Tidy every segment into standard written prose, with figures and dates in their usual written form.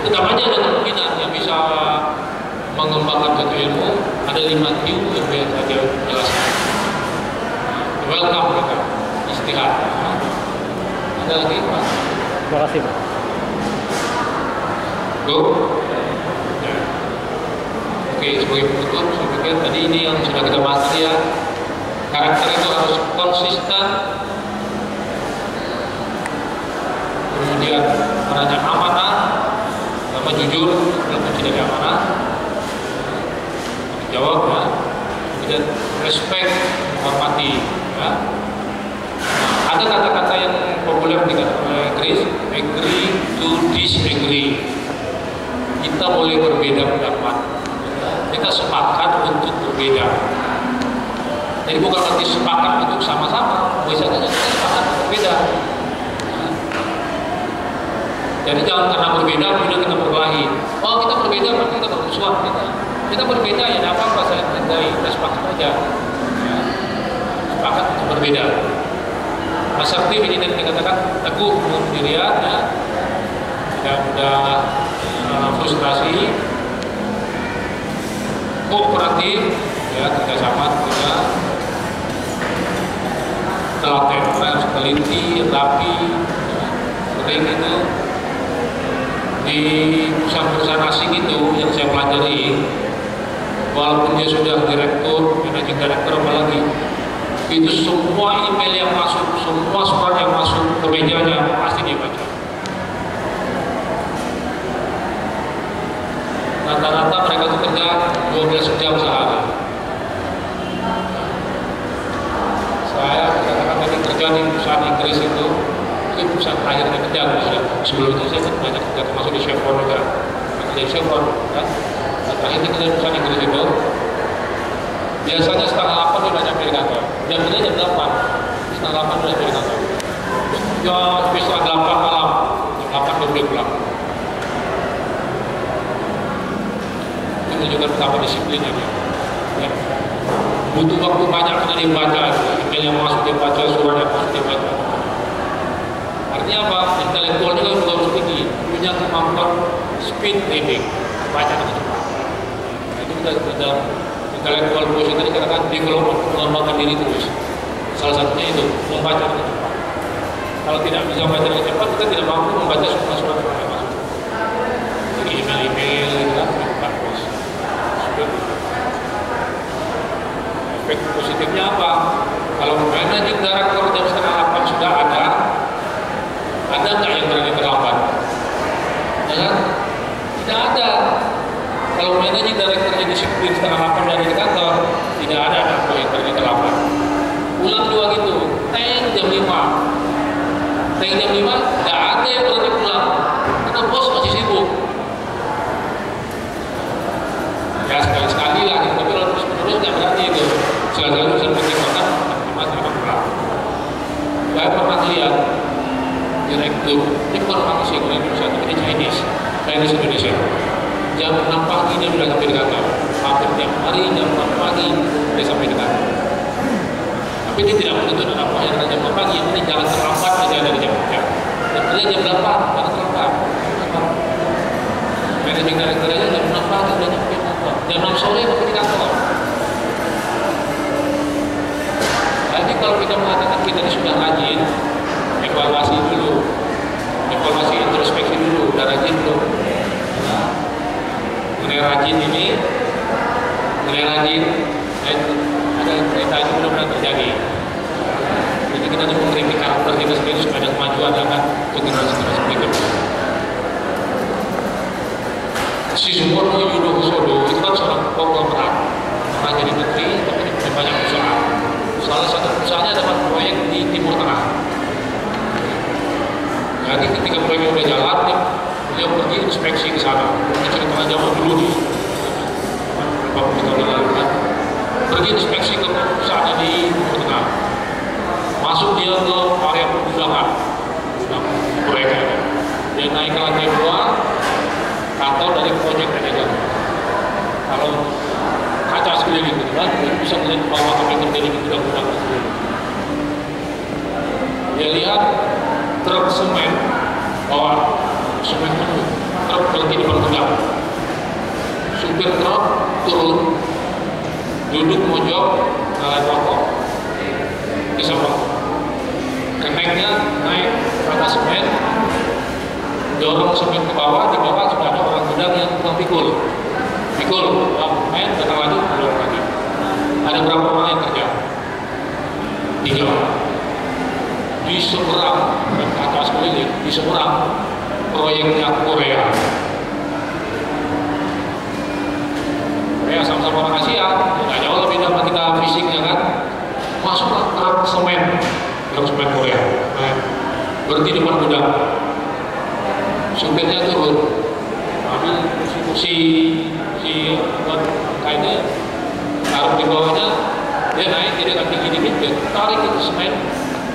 Tetap aja ada kemungkinan yang bisa mengembangkan satu ilmu. Ada 5 Q yang biasa dia jelaskan. Welcome mereka, istirahat. Ada lagi Pak? Terima kasih Pak. Go. Ya. Oke, sebagai penutup, saya pikir tadi ini yang sudah kita bahas ya. Karakter itu harus konsisten, kemudian orangnya amanah, sama jujur, walaupun tidak amanah, jawab ya, kemudian respect, menghormati ya. Nah, ada kata-kata yang populer dikatakan oleh Chris, agree to disagree. Kita boleh berbeda pendapat, kita sepakat untuk berbeda. Jadi bukan berarti sepakat untuk sama-sama, bisa saja kita sepakat untuk berbeda. Jadi jangan karena berbeda kemudian kita berkelahi. Oh kita berbeda berarti kita bermusuhan. Kita berbeda ya tidak apa-apa, saya hargai, kita sepakat aja. Ya. Sepakat untuk berbeda. Asertif ini tadi dikatakan teguh pendirian, ya. Tidak mudah frustrasi, kooperatif, ya kerjasama, juga telaten, harus teliti, rapi, sering itu. Di perusahaan-perusahaan asing itu yang saya pelajari, walaupun dia sudah direktur, managing director apalagi, itu semua email yang masuk, semua surat yang masuk ke mejanya pasti dia baca. Rata-rata mereka itu kerja 12 jam sehari. Saya katakan tadi kerja di perusahaan Inggris itu perusahaan terakhir saya kerja, sebelum itu saya banyak kerja termasuk di Chevron juga, kerja di Chevron kan. Nah, terakhir kerja di perusahaan Inggris itu biasanya setengah 8 sudah nyampe di kantor, jam 8, setengah 8 sudah nyampe di kantor, ya bisa 8 malam, jam 8 baru dia pulang. Itu menunjukkan betapa disiplinnya dia. Ya. Butuh waktu banyak karena dia baca, email yang masuk dia baca, surat yang masuk dia baca. Artinya apa? Intelektual juga harus tinggi, punya kemampuan speed reading, baca dengan cepat. Nah, itu kita dalam intelektual bos itu dikatakan development, mengembangkan diri terus. Salah satunya itu membaca dengan cepat. Kalau tidak bisa membaca dengan cepat, kita tidak mampu membaca semua surat yang masuk. Jadi email-email itu kan bukan bos. Efek positifnya apa? Kalau managing director jam setengah 8 sudah ada nggak yang berani terlambat? Ya kan? Tidak ada. Kalau managing directornya disiplin setengah 8 dari kantor, tidak ada yang berani terlambat. Pulang juga gitu, tank jam 5. Tank jam 5, tidak ada yang berani pulang. Karena bos masih sibuk. Ya sekali-sekali lah, tapi kalau terus-menerus nggak berani itu. Sekali-sekali bisa mengingatkan, masih pulang. Saya pernah lihat direktur, ini bukan orang asing, orang Indonesia, tapi ini Chinese Indonesia. Jam 6 pagi dia sudah sampai di kantor. Hampir tiap hari jam 6 pagi dia sampai di kantor. Tapi dia tidak menuntut anak buahnya dengan jam 6 pagi. Ini jangan terlambat saja dari jam 3. Dan dia jam 8, jangan terlambat. Managing director aja jam 6 pagi sudah nyampe kantor. Jam 6 sore sampai di kantor. Jadi kalau kita mengatakan kita ini sudah rajin, evaluasi dulu, evaluasi introspeksi dulu, udah rajin belum? Nah, mengenai rajin ini, ada cerita itu benar-benar terjadi. Jadi kita harus mengkritik karakter kita sendiri supaya ada kemajuan akan generasi-generasi berikutnya. Si Sumono Yudo Husodo itu kan seorang konglomerat, pernah jadi menteri tapi punya banyak perusahaan. Salah satu perusahaannya dapat proyek di Timur Tengah. Jadi ketika proyek udah jalan, beliau pergi inspeksi ke sana. Ini cerita zaman dulu nih, 40 tahun lalu kan. Pergi inspeksi ke perusahaan di Timur Tengah. Masuk dia ke area pergudangan, proyeknya. Dia naik ke lantai 2, kantor dari proyek manajer. Kalau kaca sekeliling gitu kan, dia bisa melihat ke bawah apa yang terjadi di gudang-gudang tersebut. Dia lihat truk semen bawa semen penuh, truk berhenti di turun, duduk mojok, nyalain rokok, bisa Pak. Keneknya naik ke atas semen, dorong semen ke bawah, di bawah sudah ada orang gudang yang tukang pikul, semen, datang lagi, keluar lagi. Ada berapa orang yang kerja? 3. Di seberang, ke atas keliling, di seberang proyeknya Korea sama-sama orang Asia, nggak jauh lebih dapat kita fisiknya kan. Masuklah truk semen Korea, berhenti depan gudang, supirnya turun, ambil si kainnya, taruh di bawahnya, dia naik, jadi kaki gini-gini, dia tarik itu semen,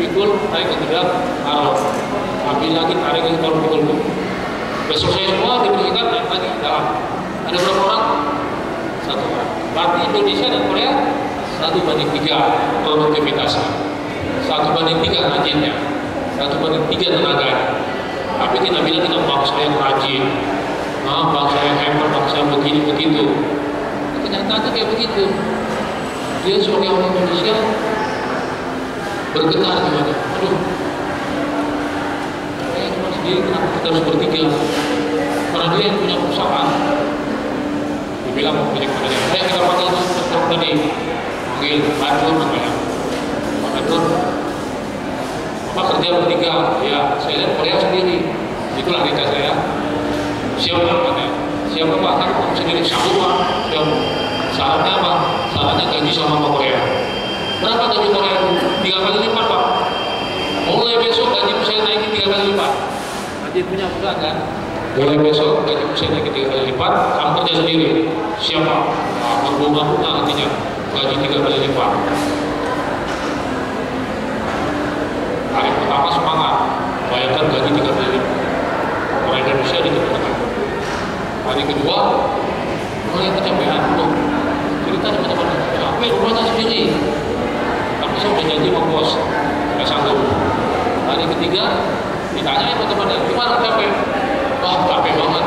pikul, naik ke gudang, taruh, ambil lagi, tarik lagi, taruh pikul. Besok saya semua dibersihkan, naik lagi dalam. Ada berapa orang? 1 orang. Berarti Indonesia dan Korea 1:3 produktivitasnya, 1:3 rajinnya, 1:3 tenaganya. Tapi kita bilang kita bangsa yang rajin, bangsa yang hebat, bangsa yang begini begitu. Kenyataannya kayak begitu. Dia sebagai orang Indonesia bergetar gimana? Aduh, saya cuma sendiri, kenapa kita harus bertiga? Karena dia yang punya perusahaan. Bilang mau punya kepada dia, kita panggil dokter tadi, panggil Badur namanya, Pak Badur, Bapak kerja bertiga, ya saya lihat Korea sendiri, itulah cerita saya. Siapa katanya? Siapa Pak? Kan kamu sendiri sanggup Pak? Siap. Syaratnya apa? Syaratnya gaji sama Pak Korea. Berapa gaji Korea? 3 kali lipat Pak. Mulai besok gaji saya naikin 3 kali lipat. Gaji punya perusahaan kan? Mulai besok gaji saya naikin 3 kali lipat, kamu kerja sendiri. Siapa? Berbunga-bunga artinya gaji 3 kali lipat. Hari pertama semangat, bayangkan gaji 3 kali lipat. Orang Indonesia ditemukan. Hari kedua mulai kecapean, cerita teman-teman, capek rumahnya sendiri. Tapi saya udah janji sama bos, nggak sanggup. Hari ketiga ditanya teman-temannya, gimana capek? Wah capek banget,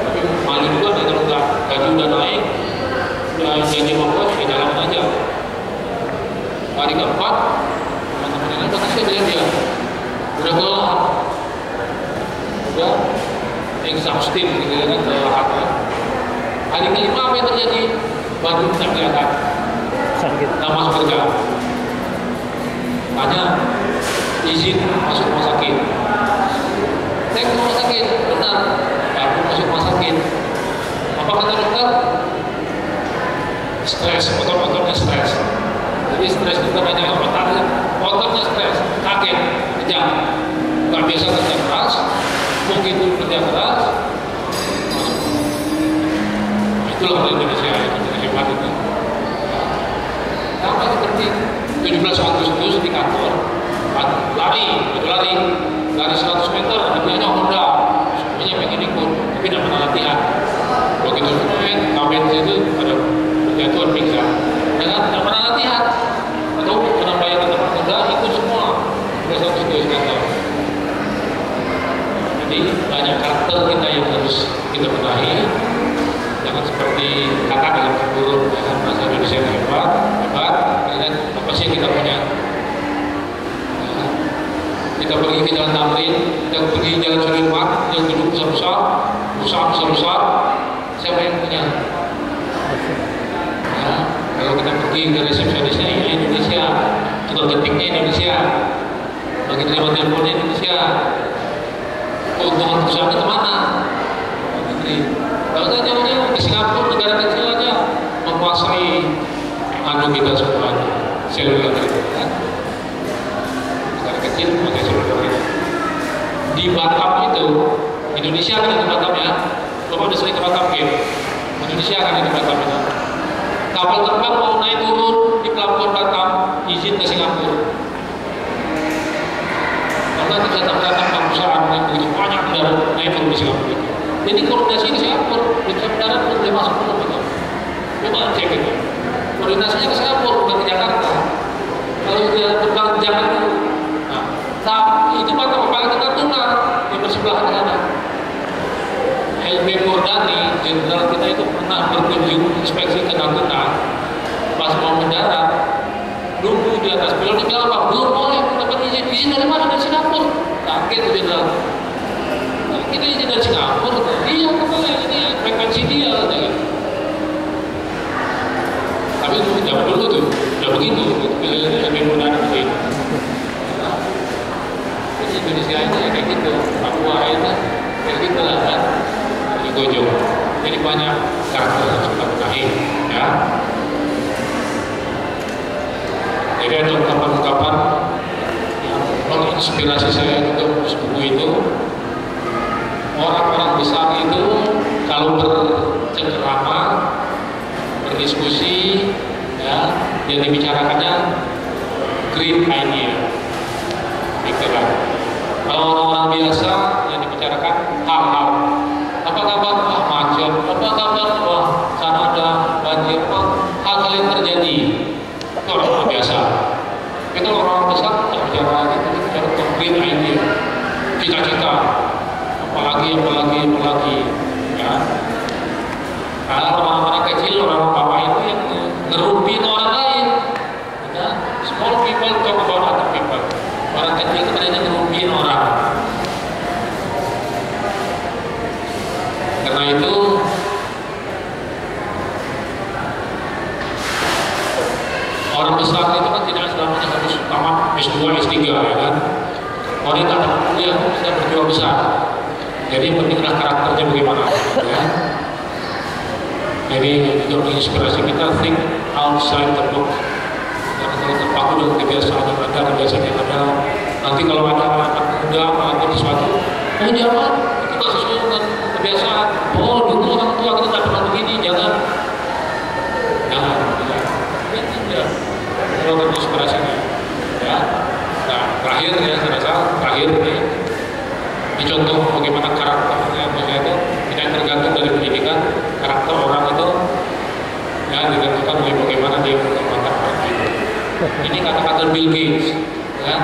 tapi malu juga nih kalau nggak gaji udah naik, udah janji sama bos, ya jalan aja. Hari keempat teman-temannya udah kasih dia, udah kelelahan, udah exhausted gitu kan, kelelahan. Hari kelima apa yang terjadi? Baru tidak kelihatan, sakit, nggak masuk kerja. Tanya izin masuk rumah sakit. Saya ke rumah sakit, benar. Baru masuk rumah sakit. Apa kata dokter? Stres, otot-ototnya stres. Jadi stres itu banyak otaknya stres, kaget, kejang. Nggak biasa kerja keras, begitu kerja keras, masuk. Itulah orang Indonesia hebat itu. Apa seperti 17 Agustus di kantor, lari 100 meter, namanya Honda, semuanya pengen ikut, tapi tidak pernah latihan. Begitu kamen itu ada jatuhan pingsan, dengan tidak pernah latihan, atau pernah bayar ke tempat Honda, ikut semua, 100 meter. Jadi banyak karakter kita yang harus kita benahi. Jangan seperti kakak dengan burung, dengan bahasa Indonesia yang hebat, dan apa sih yang kita punya? Kita pergi ke jalan Tamrin, kita pergi ke jalan Sudirman, yang gedung besar-besar, siapa yang punya? Ya, kalau kita pergi ke resepsionisnya, ya Indonesia, tukang ketiknya Indonesia, bagi terima teleponnya Indonesia. Keuntungan perusahaannya kemana? Kalau nggak jauh-jauh ke Singapura, negara kecil aja menguasai kita semuanya, seluler itu kan. Negara kecil menguasai seluler itu. Di Batam itu, Indonesia kan di Batam ya. Bapak udah sering ke Batam kan? Indonesia kan di Batam itu. Kapal terbang mau naik turun di pelabuhan Batam, izin ke Singapura. Karena kita datang perusahaan yang begitu banyak mendarat naik turun di Singapura itu. Jadi koordinasi ke Singapura, bisa mendarat boleh masuk turun itu. Coba cek itu. Koordinasinya ke Singapura, bukan ke Jakarta. Kalau dia terbang ke Jakarta, nah, itu Batam apalagi kita tuna di bersebelahan sana. LB Mordani jenderal kita itu pernah berkunjung inspeksi ke Natuna, pas mau mendarat, nunggu di atas pilot, dia bilang apa? Belum boleh dapat izin dari mana? Dari Singapura. Kaget tuh jenderal. Kita izin dari Singapura. Iya, katanya ini frekuensi dia katanya. Tapi zaman dulu tuh, udah begitu, lebih mudah sih. Jadi Indonesia ini ya kayak gitu, Papua itu kayak gitu lah kan, di Gojo. Jadi banyak karakter yang harus kita benahi, ya. Jadi ada ungkapan-ungkapan yang menginspirasi saya untuk menulis buku itu. Orang-orang besar itu kalau bercengkerama, berdiskusi, ya, yang dibicarakannya great idea, pikiran. Kalau orang-orang biasa yang dibicarakan hal-hal, apa kabar? Wah macet, apa kabar? Wah sana ada banjir, hal-hal yang terjadi. Itu orang biasa. Tapi kalau orang besar tidak bicara gitu, bicara konkret idea, cita-cita, apalagi, ya. Karena orang-orang kecil, orang bawah itu yang ngerubin orang lain. Ya. Small people talk about other people. Orang kecil itu kadang ngerubin orang. Karena itu orang besar itu kan tidak selamanya harus tamat S2, S3 ya kan. Orang yang tak dapat kuliah bisa berjiwa besar. Jadi pentinglah karakternya bagaimana ya. Jadi juga menginspirasi kita think outside the box. Karena kalau terpaku dengan kebiasaan yang ada, nanti kalau ada anak muda melakukan sesuatu, oh jangan, kita sesuai dengan kebiasaan. Oh dulu orang tua kita tak pernah begini, jangan. Ya. Kalau menginspirasinya, ya. Nah terakhir ya, saya rasa terakhir ini contoh bagaimana karakternya maksudnya itu tidak tergantung dari pendidikan. Karakter orang itu ya ditentukan oleh bagaimana dia mengembangkan orang itu. Ini kata-kata Bill Gates ya.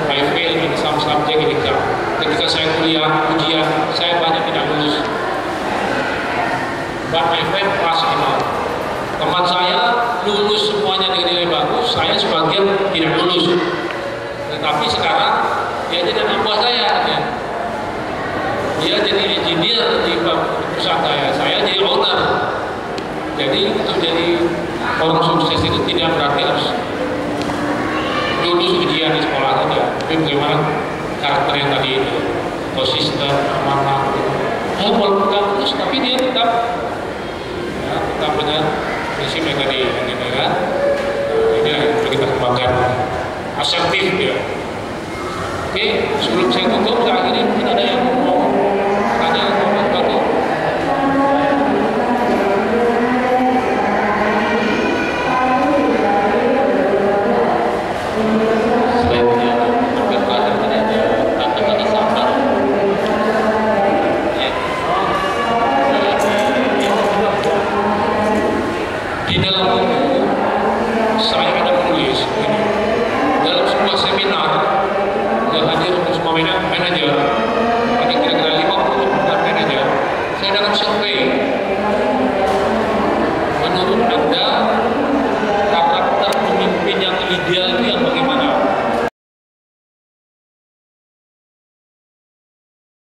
I fail in some subject in exam. Ketika saya kuliah ujian saya banyak tidak lulus, but my friend pass enough. Teman saya lulus semuanya dengan nilai bagus, saya sebagian tidak lulus. Tetapi sekarang dia jadi anak buah saya ya. Dia jadi engineer di perusahaan saya jadi owner. Jadi untuk jadi orang sukses itu tidak berarti harus lulus ujian di sekolah saja, tapi bagaimana karakter yang tadi itu, konsisten, amanah. Walaupun tidak lulus, tapi dia tetap punya prinsip yang tadi ini kan. Ini yang perlu kita kembangkan, asertif ya. Oke, sebelum saya tutup, saya akhiri mungkin ada yang mau tanya atau sesuatu. Slide-nya hampir terakhir tadi ada kata-kata sabar. Di dalam buku saya ada menulis ini. Dalam sebuah seminar hadir semua manajer, ada kira-kira 50 manajer. Saya dalam survei, menurut Anda karakter pemimpin yang ideal itu yang